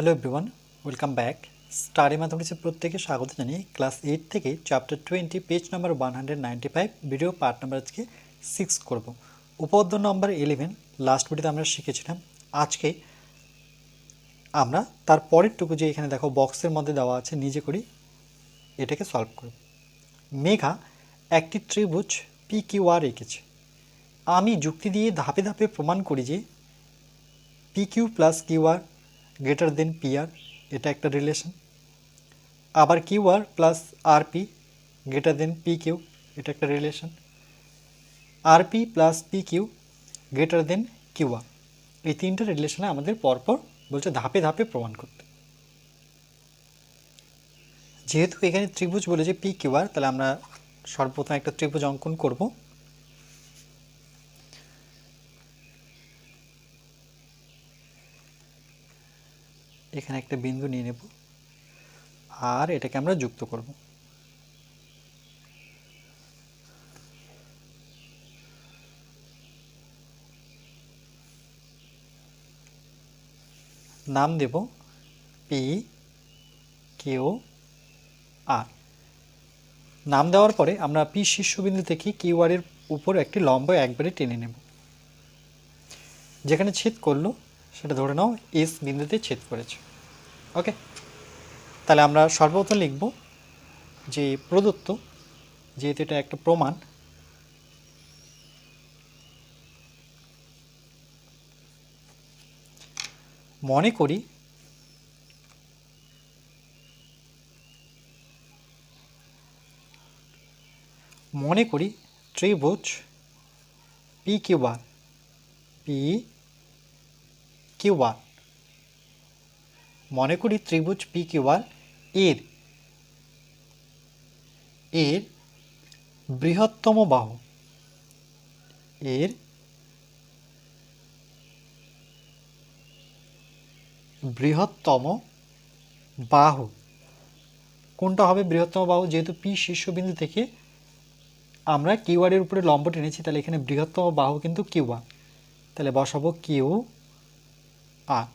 Hello everyone, welcome back. Study ম্যাথমেটিক্সের প্রত্যেকে স্বাগত জানিয়ে ক্লাস 8 থেকে chapter 20 page number 195 video part number আজকে 6 করব। উপপাদ্য নাম্বার 11 লাস্ট ভিডিওতে আমরা শিখেছিলাম। আজকে আমরা তার পরেরটুকু যে এখানে দেখো বক্সের মধ্যে দেওয়া আছে নিজে করি এটাকে সলভ করব। মেঘা একটি ত্রিভুজ পি কিউ আর এঁকেছে। আমি যুক্তি দিয়ে ধাপে ধাপে প্রমাণ করি যে P Q plus Q R greater than P R, এটা একটা রিলেশন। আবার Q R plus R P greater than P Q, এটা একটা relation. R P plus P Q greater than Q R, এই তিনটা রিলেশনে আমাদের পরপর বলছে ধাপে ধাপে প্রমাণ করতে। যেহেতু এখানে ত্রিভুজ বলেছে পি কিউ আর, তাহলে আমরা সর্বপ্রথম একটা ত্রিভুজ অঙ্কন করব। এখানে একটা বিন্দু নিয়ে নেব আর এটাকে আমরা যুক্ত করব। নাম দেব পি কিউ আর। নাম দেওয়ার পরে আমরা পি শীর্ষবিন্দু থেকে কিউ আর এর উপর একটি লম্ব একবারে টেনে নেব। যেখানে ছেদ করলো সেটা ধরে নাও এস বিন্দুতে ছেদ করেছে। ওকে, তাহলে আমরা সর্বপ্রথম লিখব যে প্রদত্ত, যেহেতু এটা একটা প্রমাণ, মনে করি ত্রিভুজ পি কিউ আর মনে করি ত্রিভুজ পি কিউ আর এর বৃহত্তম বাহু, কোনটা হবে বৃহত্তম বাহু? যেহেতু পি শীর্ষবিন্দু থেকে আমরা কিউ আর এর উপরে লম্ব টেনেছি, তাহলে এখানে বৃহত্তম বাহু কিন্তু কিউ আর, তাহলে বসাবো কিউ আর।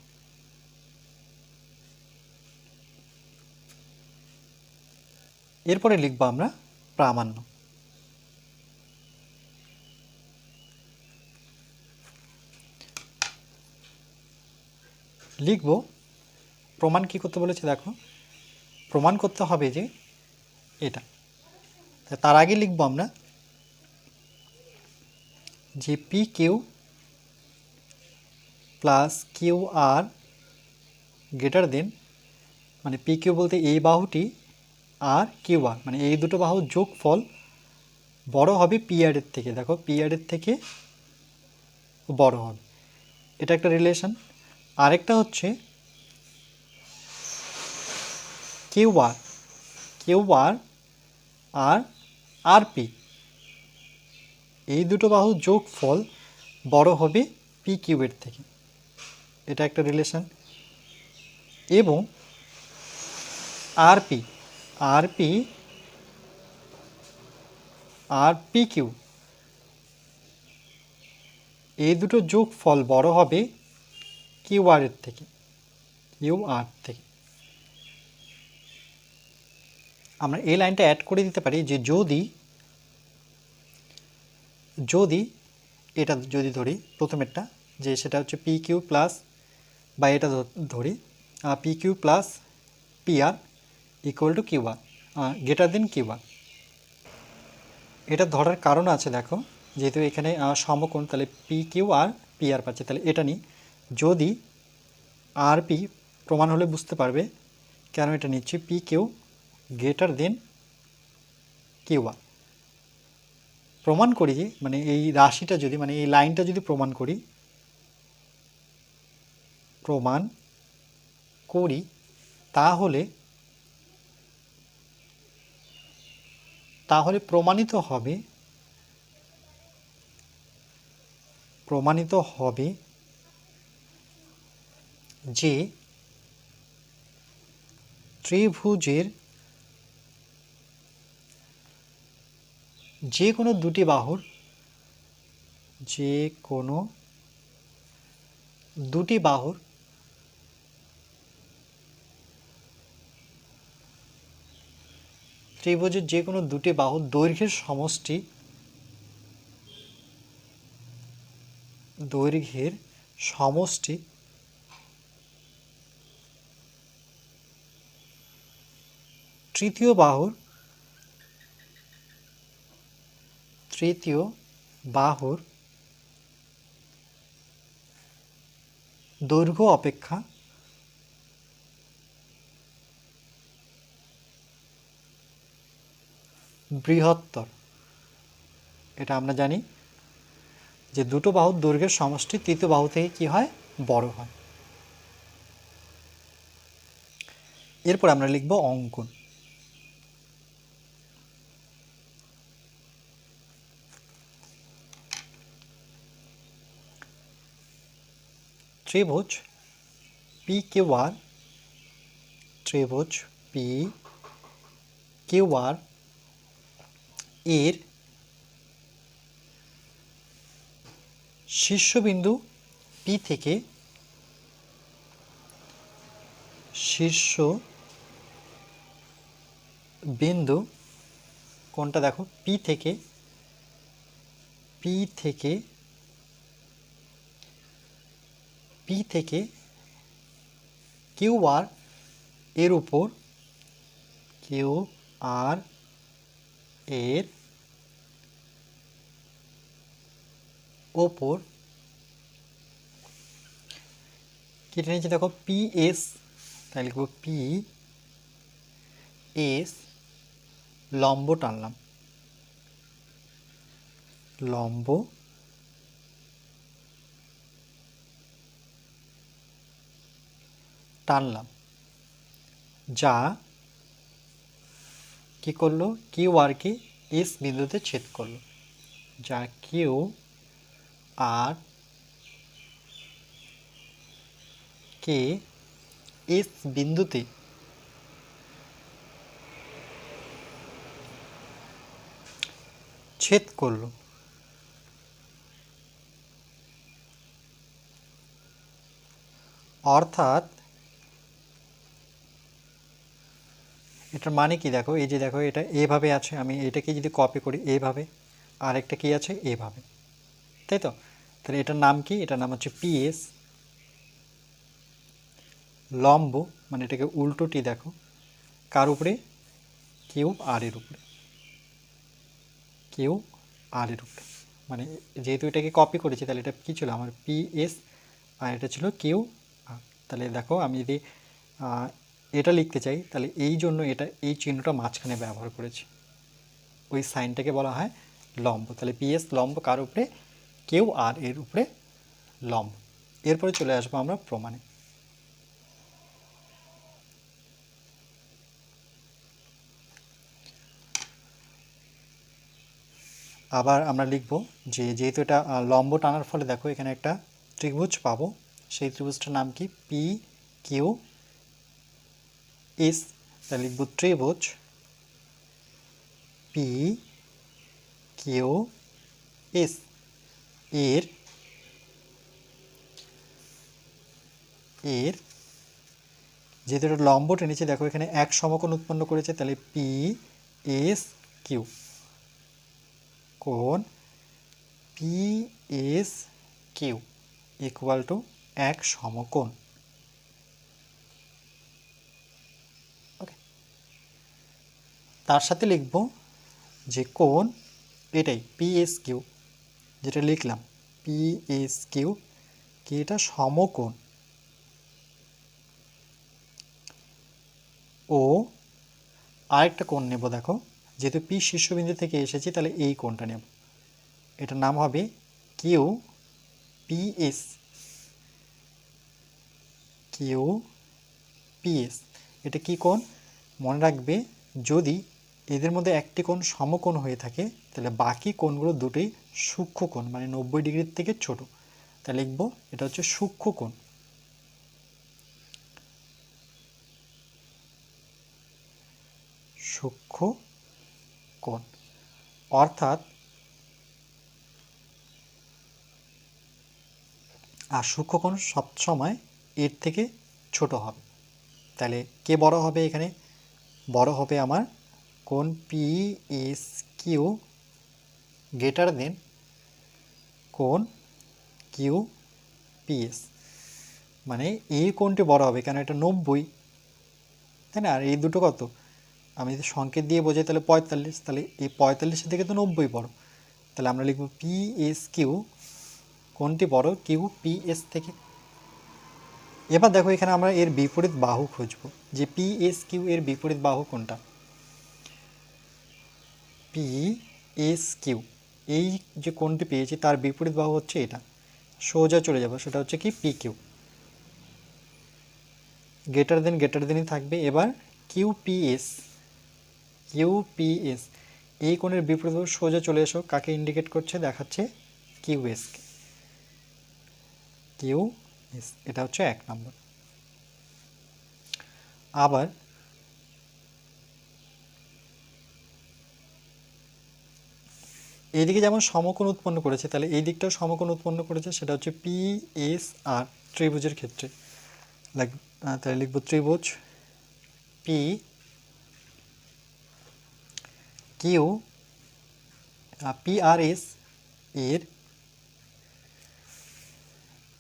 এরপরে লিখবো আমরা প্রামাণ্য। লিখব প্রমাণ কি করতে বলেছে দেখো, প্রমাণ করতে হবে যে এটা। তার আগে লিখব আমরা যে P Q plus Q R greater দেন, মানে পি কিউ বলতে এই বাহুটি আর কিউ আর মানে এই দুটো বাহুর যোগফল বড় হবে পি আর এর থেকে। দেখো পি আর এর থেকে বড় হবে, এটা একটা রিলেশন। আরেকটা হচ্ছে কিউ আর আর আর পি, এই দুটো বাহুর যোগফল বড় হবে পি কিউ এর থেকে, এটা একটা রিলেশন। এবং আর পি কিউ, এই দুটো যোগফল বড় হবে কিউ আর থেকে। আমরা এই লাইনটা অ্যাড করে দিতে পারি যে যদি এটা যদি ধরি প্রথমেরটা, যে সেটা হচ্ছে পি কিউ প্লাস, বা এটা ধরি P Q plus P R equal to Q R greater than Q R. এটা ধরার কারণ আছে, দেখো যেহেতু এখানে সমকোণ, তাহলে পি কিউ আর পি আর পাচ্ছে, তাহলে এটা নিই। যদি আর পি প্রমাণ হলে বুঝতে পারবে কেন এটা নিচ্ছি, P Q greater than Q R. প্রমাণ করি যে মানে এই রাশিটা যদি, মানে এই লাইনটা যদি প্রমাণ করি তাহলে প্রমাণিত হবে যে ত্রিভুজের যে কোনো দুটি বাহুর ত্রিভুজের যে কোনো দুটি বাহুর দৈর্ঘ্যের সমষ্টি তৃতীয় বাহুর দৈর্ঘ্য অপেক্ষা বৃহত্তর। এটা আমরা জানি যে দুটো বাহুর দৈর্ঘ্যের সমষ্টি তৃতীয় বাহু থেকে কি হয়, বড় হয়। এরপর আমরা লিখব অঙ্কন। ত্রিভুজ পি কিউ আর এর শীর্ষবিন্দু পি থেকে কোনটা দেখো, পি থেকে কিউ আর এর উপর কেটে নিয়েছি দেখো পি এস, তাই লিখব পি এস, লম্ব টানলাম, যা কি করলো, কিউ আর কে এস বিন্দুতে ছেদ করলো, যা কিউ আর কে এস বিন্দুতে ছেদ করলো। অর্থাৎ এটার মানে কি দেখো, এই যে দেখো এটা এভাবে আছে, আমি এটাকে যদি কপি করি এভাবে, আর একটা কি আছে এভাবে, তাই তো। তাহলে এটার নাম কি, এটার নাম হচ্ছে পিএস লম্ব, মানে এটাকে উল্টোটি দেখো, কার উপরে, কিউ আর এর উপরে, মানে যেহেতু এটাকে কপি করেছি তাহলে এটা কি ছিল আমার পিএস, আর এটা ছিল কিউ আর। তাহলে দেখো আমি যদি এটা লিখতে চাই তাহলে এই জন্য এই চিহ্নটা মাঝখানে ব্যবহার করেছি, ওই সাইনটাকে বলা হয় লম্ব। তাহলে পিএস লম্ব কার উপরে, কিউ আর এর উপরে লম্ব। এরপরে চলে আসবো আমরা প্রমাণে। আবার আমরা লিখব যে যেহেতু এটা লম্ব টানার ফলে দেখো এখানে একটা ত্রিভুজ পাবো, সেই ত্রিভুজটার নাম কি, পি কিউ এস। তাহলে লিখব ত্রিভুজ পি কিউ এস এর যেহেতু এটা লম্ব টেনেছে দেখো এখানে এক সমকোণ উৎপন্ন করেছে, তাহলে পি এস কিউ, কোণ P S Q equal to এক সমকোণ। ওকে, তার সাথে লিখব যে কোণ এটাই পি এস কিউ, যেটা লিখলাম পি এস কিউ, কি এটা সমকোণ, ও আরেকটা কোণ নেব দেখো, যেহেতু পি শীর্ষবিন্দু থেকে এসেছি তাহলে এই কোণটা নেব, এটার নাম হবে কিউ পিএস, এটা কি কোণ, মনে রাখবে যদি এদের মধ্যে একটি কোণ সমকোণ হয়ে থাকে তাহলে বাকি কোণগুলো দুটোই সূক্ষ্ম কোণ, মানে 90 ডিগ্রির থেকে ছোট। তাহলে লিখব এটা হচ্ছে সূক্ষ্ম কোণ। অর্থাৎ আর সূক্ষ্ম কোণ সবসময় এর থেকে ছোট হবে। তাহলে কে বড় হবে, এখানে বড় হবে আমার কোণ P S Q greater than কোণ কিউ পি এস, মানে এই কোণটি বড় হবে কেন এটা 90, তাই না? আর এই দুটো কত, আমি যদি সংকেত দিয়ে বোঝাই তাহলে 45, তাহলে এই 45-এর থেকে তো 90 বড়, তাহলে আমরা লিখব পি এস কিউ কোণটি বড় কিউ পি এস থেকে। এবার দেখো এখানে আমরা এর বিপরীত বাহু খুঁজব, যে পি এস কিউ এর বিপরীত বাহু কোনটা। পি এস কিউ এই যে কোণটি পেয়েছি তার বিপরীত বাহু হচ্ছে এটা, সোজা চলে যাব, সেটা হচ্ছে কি পি কিউ, গ্রেটার দেনই থাকবে। এবার কিউ পি এস, এই কোণের বিপরীত বাহু সোজা চলে এসো, কাকে ইন্ডিকেট করছে, দেখাচ্ছে কিউ এস, এটা হচ্ছে 1 নম্বর। আবার এইদিকে যেমন সমকোণ উৎপন্ন করেছে, তাহলে এই দিকটাও সমকোণ উৎপন্ন করেছে, সেটা হচ্ছে পি এস আর ত্রিভুজের ক্ষেত্রে। তাহলে লিখব ত্রিভুজ P Q P R S এর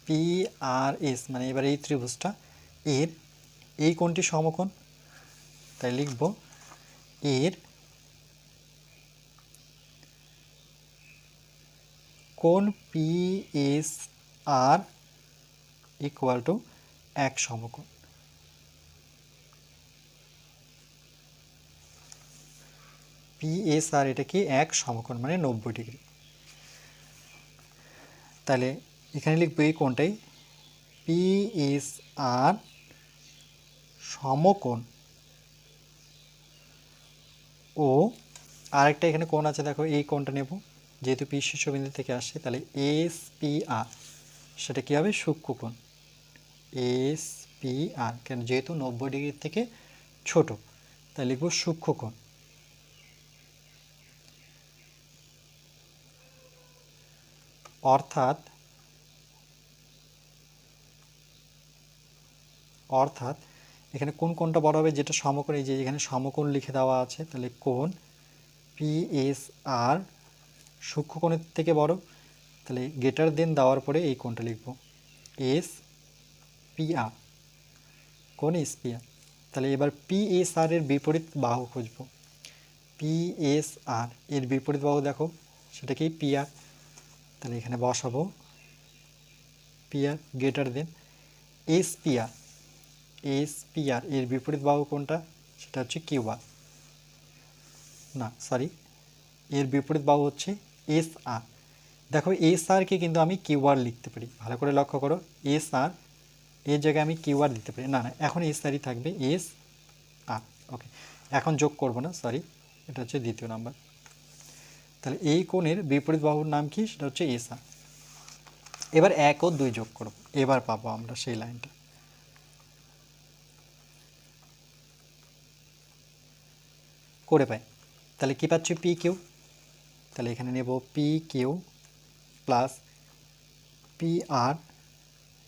পি আর এস মানে এবার এই ত্রিভুজটা এর এই কোণটি সমকোণ, তাই লিখব এর কোণ P S R equal to 1 সমকোণ। পি এস আর এটা কি 1 সমকোণ মানে 90 ডিগ্রি। তাহলে এখানে লিখব এই কোণটাই পি এস আর সমকোণ ও আরেকটা এখানে কোণ আছে, দেখো এই কোণটা নেব, যেহেতু পি শীর্ষবিন্দু থেকে আসছে, তাহলে এস পি আর সেটা কী হবে, সূক্ষ্মকোণ এস পি আর, কেন যেহেতু 90 ডিগ্রির থেকে ছোট, তাই লিখব সূক্ষ্মকোণ। অর্থাৎ এখানে কোন কোণটা বড় হবে, যেটা সমকোণ, এই যে এখানে সমকোণ লিখে দেওয়া আছে, তাহলে কোণ পি এস আর সূক্ষ্মকোণের থেকে বড়, তাহলে গ্রেটার দেন দেওয়ার পরে এই কোণটা লিখব এস পি আর, কোণ এস পি আর। তাহলে এবার পি এস আর এর বিপরীত বাহু খুঁজব, পি এস আর এর বিপরীত বাহু দেখো সেটা কি পি আর, তাহলে এখানে বসাবো পি আর গ্রেটার দেন এস পি আর, এর বিপরীত বাহু কোনটা, সেটা হচ্ছে কিউ আর, না সরি এর বিপরীত বাহু হচ্ছে এস আর। দেখো এস আরকে কিন্তু আমি কিউ আর লিখতে পারি, ভালো করে লক্ষ্য করো, এস আর এর জায়গায় আমি কিউ আর দিতে পারি, না এখন এস আরই থাকবে, এস আর। ওকে, এখন যোগ করব না, সরি, এটা হচ্ছে দ্বিতীয় নাম্বার। তাহলে এই কোণের বিপরীত বাহুর নাম কি, সেটা হচ্ছে এস আর। এবার 1 ও 2 যোগ করব, এবার পাবো আমরা সেই লাইনটা। করে পাই, তাহলে কি পাচ্ছি পি কিউ, তাহলে এখানে নেব পি কিউ প্লাস পি আর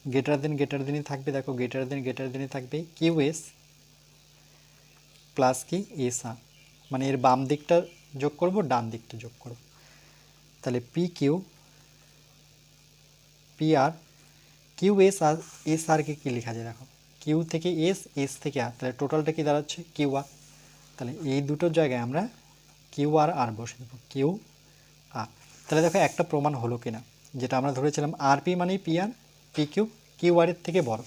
গ্রেটার দেনই থাকবে, দেখো গ্রেটার দেনই থাকবে কিউ এস প্লাস কি এস আর, মানে এর বাম দিকটা যোগ করব ডান দিকটা যোগ করব, তাহলে P Q P R Q S আর এস আরকে কী লেখা যায়, দেখো কিউ থেকে এস, এস থেকে আর, তাহলে টোটালটা কি দাঁড়াচ্ছে কিউ আর, তাহলে এই দুটোর জায়গায় আমরা কিউ আর আর বসে দেবো, কিউ আর। তাহলে দেখো একটা প্রমাণ হলো কিনা, যেটা আমরা ধরেছিলাম আর পি মানেই P R, P Q Q R এর থেকে বড়,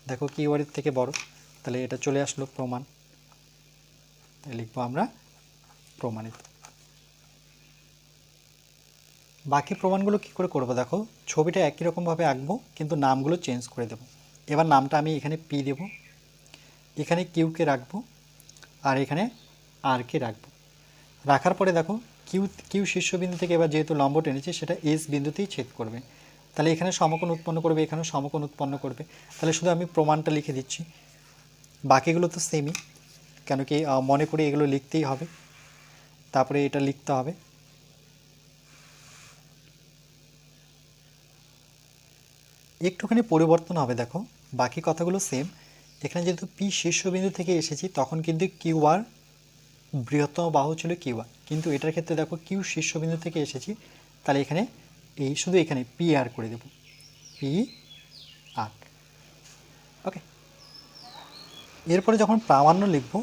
দেখো কিউ আর এর থেকে বড়, তাহলে এটা চলে আসলো প্রমাণ, তাই লিখবো আমরা প্রমাণিত। বাকি প্রমাণগুলো কি করে করব, দেখো ছবিটা একই রকমভাবে আঁকবো কিন্তু নামগুলো চেঞ্জ করে দেব। এবার নামটা আমি এখানে পি দেব, এখানে কিউকে রাখবো, আর এখানে আরকে রাখবো। রাখার পরে দেখো কিউ শীর্ষবিন্দু থেকে এবার যেহেতু লম্ব টেনেছে সেটা এস বিন্দুতেই ছেদ করবে, তাহলে এখানে সমকোণ উৎপন্ন করবে, এখানেও সমকোণ উৎপন্ন করবে, তাহলে শুধু আমি প্রমাণটা লিখে দিচ্ছি, বাকিগুলো তো সেমই, কেন কি মনে করি এগুলো লিখতেই হবে, তারপরে এটা লিখতে হবে। একটুখানি পরিবর্তন হবে, দেখো বাকি কথাগুলো সেম, এখানে যেহেতু পি শীর্ষবিন্দু থেকে এসেছি তখন কিন্তু কিউ আর বৃহত্তম বাহু ছিল কিউ আর, কিন্তু এটার ক্ষেত্রে দেখো কিউ শীর্ষবিন্দু থেকে এসেছি, তাহলে এখানে এই শুধু এখানে পি আর করে দেব, পি আর। ওকে, এরপরে যখন প্রামাণ্য লিখব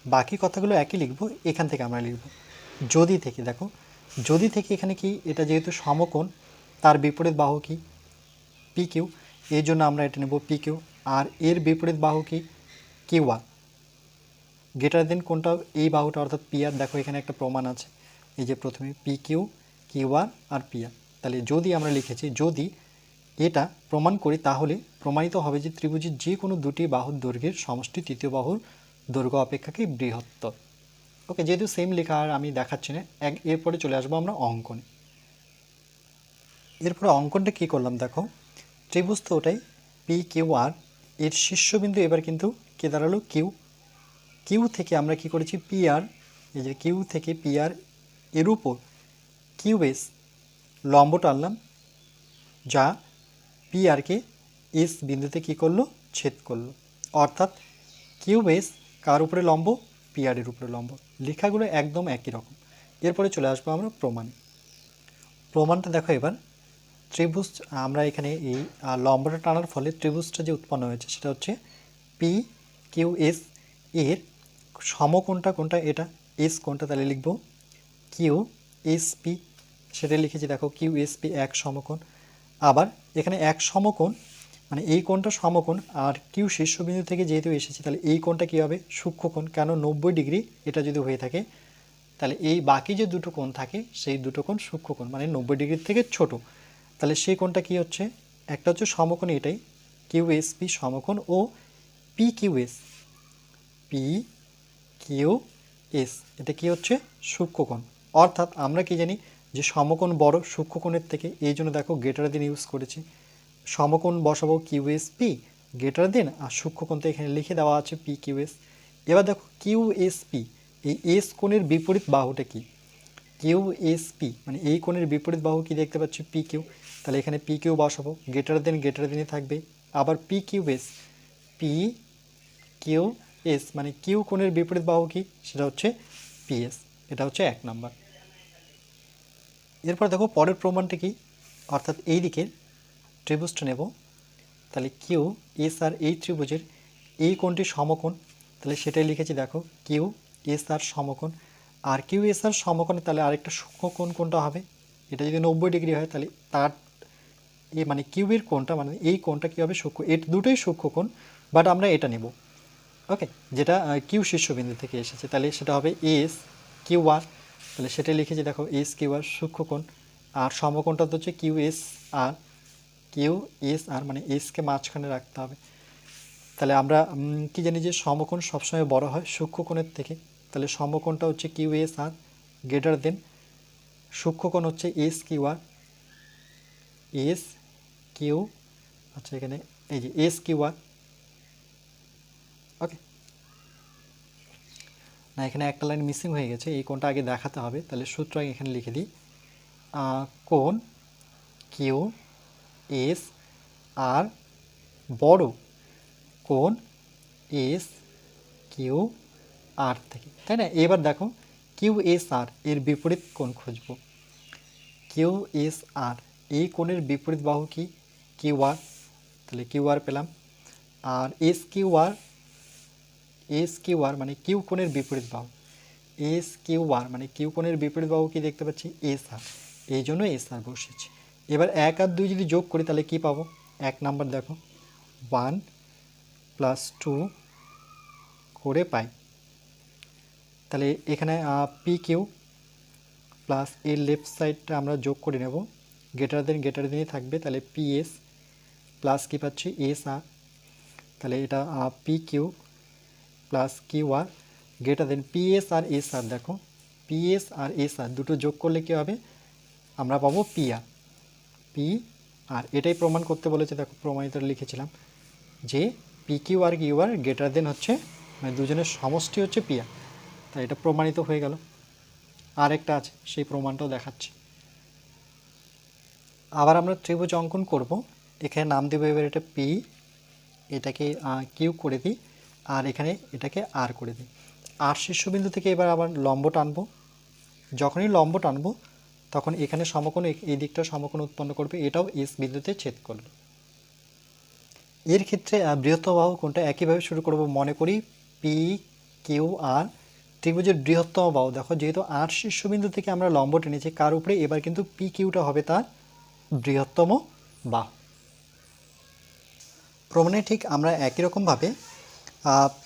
বাকি কথাগুলো একই লিখব, এখান থেকে আমরা লিখব যদি থেকে। দেখো যদি থেকে এখানে কি, এটা যেহেতু সমকোণ তার বিপরীত বাহু কি পি কিউ, এই জন্য আমরা এটা নেব পি কিউ। আর এর বিপরীত বাহু কি কিউ আর, গ্রেটার দেন কোনটা এই বাহুটা অর্থাৎ পি আর। দেখো এখানে একটা প্রমাণ আছে, এই যে প্রথমে পি কিউ, কিউ আর আর পি আর। তাহলে যদি আমরা লিখেছি যদি এটা প্রমাণ করি, তাহলে প্রমাণিত হবে যে ত্রিভুজের যে কোনো দুটি বাহুর দৈর্ঘ্যের সমষ্টি তৃতীয় বাহুর দৈর্ঘ্য অপেক্ষাকে বৃহত্তর। ওকে, যেহেতু সেম লেখা আর আমি দেখাচ্ছি না, এরপরে চলে আসবো আমরা অঙ্কনে। এরপরে অঙ্কনটা কী করলাম দেখো, ত্রিভুজ তো ওটাই পি কিউ আর, এর শীর্ষবিন্দু এবার কিন্তু কে দাঁড়ালো কিউ। কিউ থেকে আমরা কি করেছি পি আর, এই যে কিউ থেকে পি আর এর উপর কিউ এস লম্ব টানলাম, যা পি আরকে এস বিন্দুতে কী করলো ছেদ করলো। অর্থাৎ কিউ এস কার উপরে লম্ব, পি আর এর উপরে লম্ব। লেখাগুলো একদম একই রকম। এরপরে চলে আসবো আমরা প্রমাণে। প্রমাণটা দেখো এবার, ত্রিভুজ আমরা এখানে এই লম্বটা টানার ফলে ত্রিভুজটা যে উৎপন্ন হয়েছে সেটা হচ্ছে পি কিউ এস, এর সমকোণটা কোনটা, এটা এস কোনটা, তাহলে লিখব কিউ এস পি, সেটা লিখেছি দেখো কিউ এস পি এক সমকোণ। আবার এখানে এক সমকোণ মানে এই কোণটা সমকোণ, আর কিউ শীর্ষবিন্দু থেকে যেহেতু এসেছি তাহলে এই কোণটা কী হবে সূক্ষ্মকোণ, কেন 90 ডিগ্রি এটা যদি হয়ে থাকে তাহলে এই বাকি যে দুটো কোণ থাকে সেই দুটো কোণ সূক্ষ্মকোণ, মানে 90 ডিগ্রির থেকে ছোট। তাহলে সেই কোণটা কী হচ্ছে, একটা হচ্ছে সমকোণ এটাই কিউ এস পি সমকোণ, ও P Q S, P Q S এটা কি হচ্ছে সূক্ষ্মকোণ। অর্থাৎ আমরা কি জানি যে সমকোণ বড় সূক্ষ্মকোণের থেকে, এই জন্য দেখো গ্রেটার দেন ইউজ করেছি। সমকোণ বসাবো Q S P greater than, আর সূক্ষ্মকোণ তো এখানে লিখে দেওয়া আছে পি কিউ এস। এবার দেখো কিউ এস পি, এই এস কোণের বিপরীত বাহুটা কি, কিউ এস পি মানে এই কোণের বিপরীত বাহু কি দেখতে পাচ্ছি পি কিউ, তাহলে এখানে পি কিউ বসাবো, গ্রেটার দেনই থাকবে। আবার P Q S, P Q S মানে কিউ কোণের বিপরীত বাহু কি, সেটা হচ্ছে পিএস, এটা হচ্ছে 1 নাম্বার। এরপর দেখো পরের প্রমাণটা কি, অর্থাৎ এই দিকের ত্রিভুজটা নেব, তাহলে কিউ এস আর এই ত্রিভুজের এই কোণটি সমকোণ, তাহলে সেটাই লিখেছি দেখো কিউ এস আর সমকোণ। আর কিউ এস আর সমকোণে তাহলে আরেকটা সূক্ষ্মকোণ কোনটা হবে, এটা যদি 90 ডিগ্রি হয় তাহলে তার মানে কিউবের কোণটা মানে এই কোণটা কী হবে সূক্ষ্ম, এটা দুটোই সূক্ষ্মকোণ, বাট আমরা এটা নেব। ওকে, যেটা কিউ শীর্ষবিন্দু থেকে এসেছে, তাহলে সেটা হবে এস কিউ আর, তাহলে সেটা লিখেছি দেখো এস কিউ আর সূক্ষ্মকোণ। আর সমকোণটা তো হচ্ছে কিউ এস আর, কিউ এস আর মানে এসকে মাঝখানে রাখতে হবে। তাহলে আমরা কি জানি যে সমকোণ সবসময় বড় হয় সূক্ষ্মকোণের থেকে, তাহলে সমকোণটা হচ্ছে কিউ এস আর গ্রেটার দেন সূক্ষ্মকোণ হচ্ছে S Q R, S Q, আচ্ছা এখানে এই যে এস কিউ আর। ওকে, না এখানে একটা লাইন মিসিং হয়ে গেছে, এই কোণটা আগে দেখাতে হবে, তাহলে সূত্র আগে এখানে লিখে দিই, কোণ কিউ এস আর বড় কোণ এস কিউ আর থেকে, তাই না। এবার দেখো কিউ এস আর এর বিপরীত কোণ খুঁজব, কিউ এস আর এই কোণের বিপরীত বাহু কি কিউ আর, তাহলে কিউ আর পেলাম। আর এস কিউ আর মানে কিউ কোণের বিপরীত বাহু, এস কিউ আর মানে কিউ কোণের বিপরীত বাহু কি দেখতে পাচ্ছি এস আর, এই জন্য এস আর বসেছি। এবার 1 আর 2 যদি যোগ করি তাহলে কি পাবো, 1 নাম্বার দেখো 1 + 2 করে পাই, তাহলে এখানে পি কিউ প্লাস এর লেফট সাইডটা আমরা যোগ করে নেব, গ্রেটার দেনই থাকবে, তাহলে পি এস প্লাস কী পাচ্ছি এস আর, তাহলে এটা P Q plus Q R greater than P S আর এস আর। দেখো পি এস আর এস আর দুটো যোগ করলে কী হবে, আমরা পাবো পি আর এটাই প্রমাণ করতে বলেছে। দেখো প্রমাণিত লিখেছিলাম যে পি কিউ আর কিউ আর গ্রেটার দেন হচ্ছে মানে দুজনের সমষ্টি হচ্ছে পি আর, তাই এটা প্রমাণিত হয়ে গেল। আরেকটা আছে সেই প্রমাণটাও দেখাচ্ছি। আবার আমরা ত্রিভুজ অঙ্কন করব, এখানে নাম দেবো এবার এটা পি, এটাকে কিউ করে দিই, আর এখানে এটাকে আর করে দিই। আর শীর্ষবিন্দু থেকে এবার আবার লম্ব টানবো, যখনই লম্ব টানবো তখন এখানে সমকোণ এই দিকটা সমকোণ উৎপন্ন করবে, এটাও এস বিন্দুতে ছেদ করলো। এর ক্ষেত্রে বৃহত্তম বাহু কোনটা, একইভাবে শুরু করব। মনে করি পি কিউ আর ত্রিভুজের বৃহত্তম বাহু। দেখো যেহেতু আর শীর্ষবিন্দু থেকে আমরা লম্ব টেনেছি কার উপরে, এবার কিন্তু পি কিউটা হবে তার বৃহত্তম বাহু। প্রমাণে ঠিক আমরা একই রকমভাবে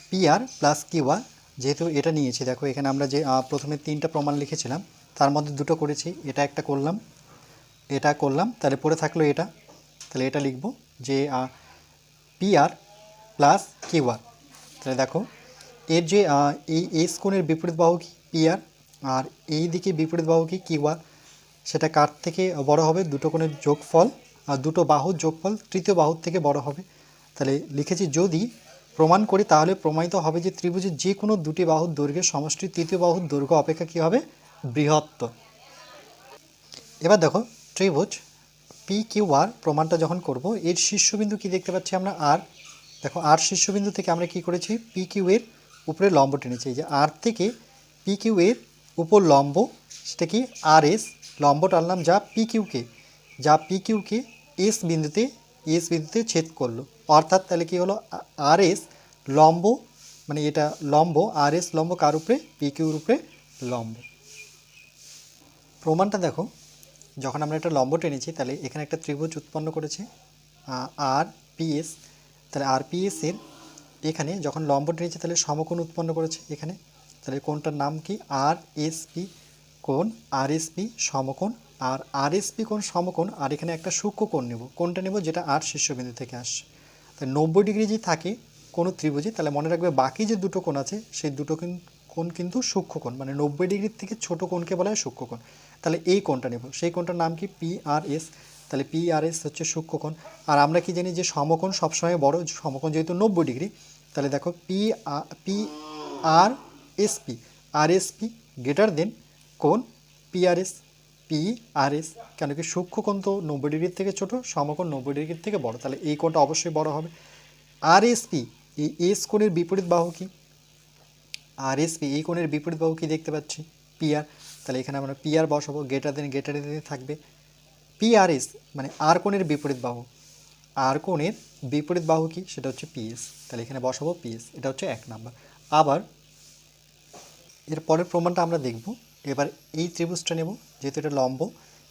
পি আর প্লাস কিউ আর যেহেতু এটা নিয়েছি, দেখো এখানে আমরা যে প্রথমে 3টা প্রমাণ লিখেছিলাম তার মধ্যে 2টো করেছি, এটা একটা করলাম, এটা করলাম, তাহলে পড়ে থাকলো এটা, তাহলে এটা লিখব যে পি আর প্লাস কিউ আর। তাহলে দেখো এর যে এই এস কোণের বিপরীত বাহু কি পি আর এই দিকে বিপরীত বাহু কি কিউ আর, সেটা কার থেকে বড় হবে, দুটো কোণের যোগফল আর দুটো বাহুর যোগফল তৃতীয় বাহুর থেকে বড় হবে। তাহলে লিখেছি যদি প্রমাণ করি তাহলে প্রমাণিত হবে যে ত্রিভুজের যে কোনো দুটি বাহুর দৈর্ঘ্যের সমষ্টি তৃতীয় বাহুর দৈর্ঘ্য অপেক্ষা কী হবে, বৃহত্তর। এবার দেখো ত্রিভুজ পি কিউ আর প্রমাণটা যখন করব, এর শীর্ষবিন্দু কি দেখতে পাচ্ছি আমরা আর। দেখো আর শীর্ষবিন্দু থেকে আমরা কি করেছি, পি কিউ এর উপরে লম্ব টেনেছি। এই যে আর থেকে পি কিউ এর উপর লম্ব, সেটা কি আর এস, লম্ব টানলাম যা পি কিউকে এস বিন্দুতে ছেদ করলো। অর্থাৎ তাহলে কি হলো, আর এস লম্ব, মানে এটা লম্ব, আর এস লম্ব কার উপরে, পি কিউর উপরে লম্ব। প্রমাণটা দেখো, যখন আমরা একটা লম্ব টেনেছি তাহলে এখানে একটা ত্রিভুজ উৎপন্ন করেছে আর পিএস, তাহলে আর পিএসের এখানে যখন লম্ব টেনেছি তাহলে সমকোণ উৎপন্ন করেছে এখানে, তাহলে কোণটার নাম কি আর এস পি কোণ, আর এস পি সমকোণ, আর এস পি কোণ সমকোণ, আর এখানে একটা সূক্ষ্ম কোণ নেব, কোণটা নেব যেটা আর শীর্ষবিন্দু থেকে আসছে। তাহলে 90 ডিগ্রি যদি থাকে কোনো ত্রিভুজে, তাহলে মনে রাখবে বাকি যে দুটো কোণ আছে সেই দুটো কোণ কিন্তু সূক্ষ্মকোণ, মানে 90 ডিগ্রির থেকে ছোট কোণকে বলা হয় সূক্ষ্মকোণ। তাহলে এই কোণটা নেব, সেই কোণটার নাম কি পি আর এস, তাহলে পি আর এস হচ্ছে সূক্ষ্মকোণ। আর আমরা কি জানি যে সমকোণ সবসময় বড়, সমকোণ যেহেতু 90 ডিগ্রি, তাহলে দেখো পি আর এস পি, আর এস পি গ্রেটার দেন কোণ P R S, P R S, কেন কি সূক্ষ্মকোণ তো 90 ডিগ্রির থেকে ছোট, সমকোণ 90 ডিগ্রির থেকে বড়, তাহলে এই কোণটা অবশ্যই বড় হবে। আর এস পি এই এস কোণের বিপরীত বাহু কি, আর এস পি এই কোণের বিপরীত বাহু কি দেখতে পাচ্ছি, পি আর, তাহলে এখানে আমরা পি আর বসাবো, গ্রেটার দেন থাকবে পি আর এস, মানে আর কোণের বিপরীত বাহু, আর কোণের বিপরীত বাহু কি, সেটা হচ্ছে পিএস, তাহলে এখানে বসাবো পিএস, এটা হচ্ছে 1 নাম্বার। আবার এর পরের প্রমাণটা আমরা দেখব। এবার এই ত্রিভুজটা নেব, যেহেতু এটা লম্ব,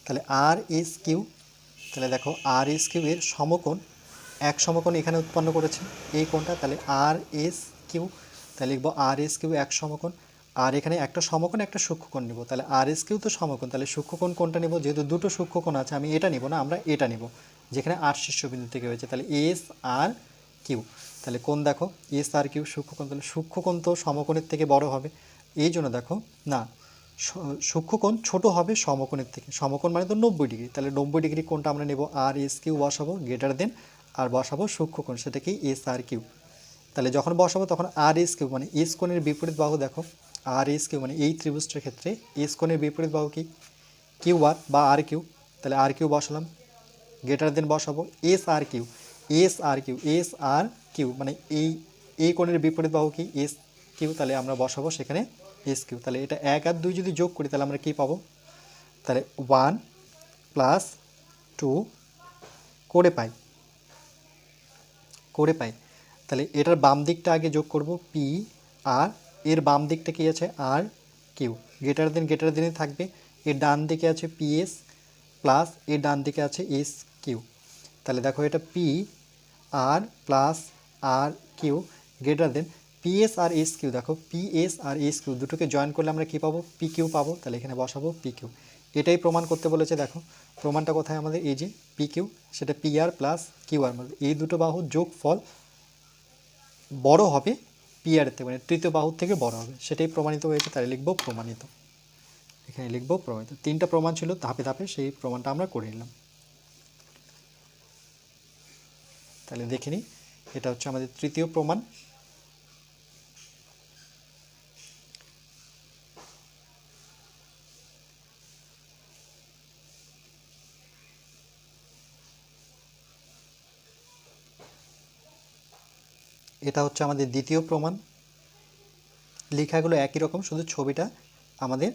তাহলে আর এস কিউ, তাহলে দেখো আর এস কিউ এর সমকোণ, এক সমকোণ এখানে উৎপন্ন করেছে এই কোণটা, তাহলে আর এস কিউ, তাহলে লিখবো আর এস কিউ এক সমকোণ, আর এখানে একটা সমকোণ একটা সূক্ষ্মকোণ নেব, তাহলে আর এস কিউ তো সমকোণ, তাহলে সূক্ষ্মকোণ কোনটা নেব, যেহেতু দুটো সূক্ষ্মকোণ আছে আমি এটা নেব না, আমরা এটা নেব যেখানে আর শীর্ষবিন্দু থেকে হয়েছে, তাহলে এস আর কিউ, তাহলে কোণ দেখো এস আর কিউ সূক্ষ্মকোণ, তাহলে সূক্ষ্মকোণ তো সমকোণের থেকে বড় হবে, এই জন্য দেখো না সূক্ষ্মকোণ ছোট হবে সমকোণের থেকে, সমকোণ মানে তো 90 ডিগ্রি, তাহলে 90 ডিগ্রি কোণটা আমরা নেব আর এস কিউ বসাবো গ্রেটার দেন, আর বসাবো সূক্ষ্মকোণ সেটা কি এস আর কিউ, তাহলে যখন বসাবো তখন আর এস কিউ মানে এস কোণের বিপরীত বাহু, দেখো আর এস কিউ মানে এই ত্রিভুজটার ক্ষেত্রে এস কোণের বিপরীত বাহু কি কিউ আর বা আর কিউ, তাহলে আর কিউ বসালাম গ্রেটার দেন বসাবো এস আর কিউ, এস আর কিউ মানে এই কোণের বিপরীত বাহু কি এস কিউ, তাহলে আমরা বসাবো সেখানে এস কিউ, তাহলে এটা 1 আর 2 যদি যোগ করি তাহলে আমরা কি পাবো, তাহলে 1 প্লাস 2 করে পাই, তাহলে এটার বাম দিকটা আগে যোগ করব পি আর, এর বাম দিকটা কি আছে আর কিউ, গ্রেটার দেনই থাকবে, এর ডান দিকে আছে পিএস প্লাস এর ডান দিকে আছে এস কিউ, তাহলে দেখো এটা পি আর প্লাস আর কিউ গ্রেটার দেন পিএস আর এস কিউ, দেখো পিএস আর এস কিউ দুটোকে জয়েন করলে আমরা কি পাবো, পি কিউ পাবো, তাহলে এখানে বসাবো পি কিউ। এটাই প্রমাণ করতে বলেছে, দেখো প্রমাণটা কোথায় আমাদের, এই যে পি কিউ, সেটা পি আর প্লাস কিউ আর, মানে এই দুটো বাহুর যোগফল বড় হবে পি আর থেকে, মানে তৃতীয় বাহুর থেকে বড় হবে, সেটাই প্রমাণিত হয়েছে, তাই লিখবো প্রমাণিত, এখানে লিখবো প্রমাণিত। 3টা প্রমাণ ছিল ধাপে ধাপে, সেই প্রমাণটা আমরা করে নিলাম। তাহলে দেখে নিই, এটা হচ্ছে আমাদের তৃতীয় প্রমাণ। এটা হচ্ছে আমাদের দ্বিতীয় প্রমাণ। লেখাগুলো একই রকম, শুধু ছবিটা আমাদের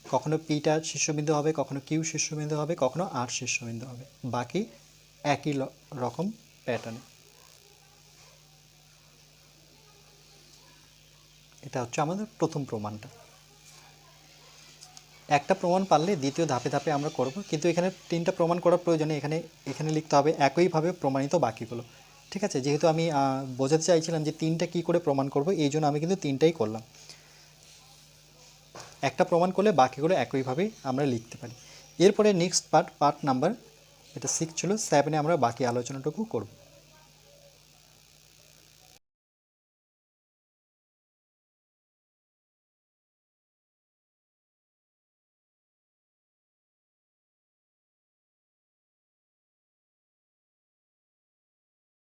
কখনো পিটা শীর্ষবিন্দু হবে, কখনো কিউ শীর্ষবিন্দু হবে, কখনো আর শীর্ষবিন্দু হবে, বাকি একই রকম প্যাটার্ন। এটা হচ্ছে আমাদের প্রথম প্রমাণটা। একটা প্রমাণ পারলে দ্বিতীয় ধাপে ধাপে আমরা করব, কিন্তু এখানে তিনটা প্রমাণ করার প্রয়োজনে এখানে এখানে লিখতে হবে একইভাবে প্রমাণিত বাকিগুলো। ঠিক আছে, যেহেতু আমি বোঝাতে চাইছিলাম যে তিনটা কি করে প্রমাণ করব, এই জন্য আমি কিন্তু তিনটাই করলাম। একটা প্রমাণ করলে বাকিগুলো একইভাবেই আমরা লিখতে পারি। এরপরে নেক্সট পার্ট নাম্বার, এটা 6 ছিল, 7-এ আমরা বাকি আলোচনাটুকু করব।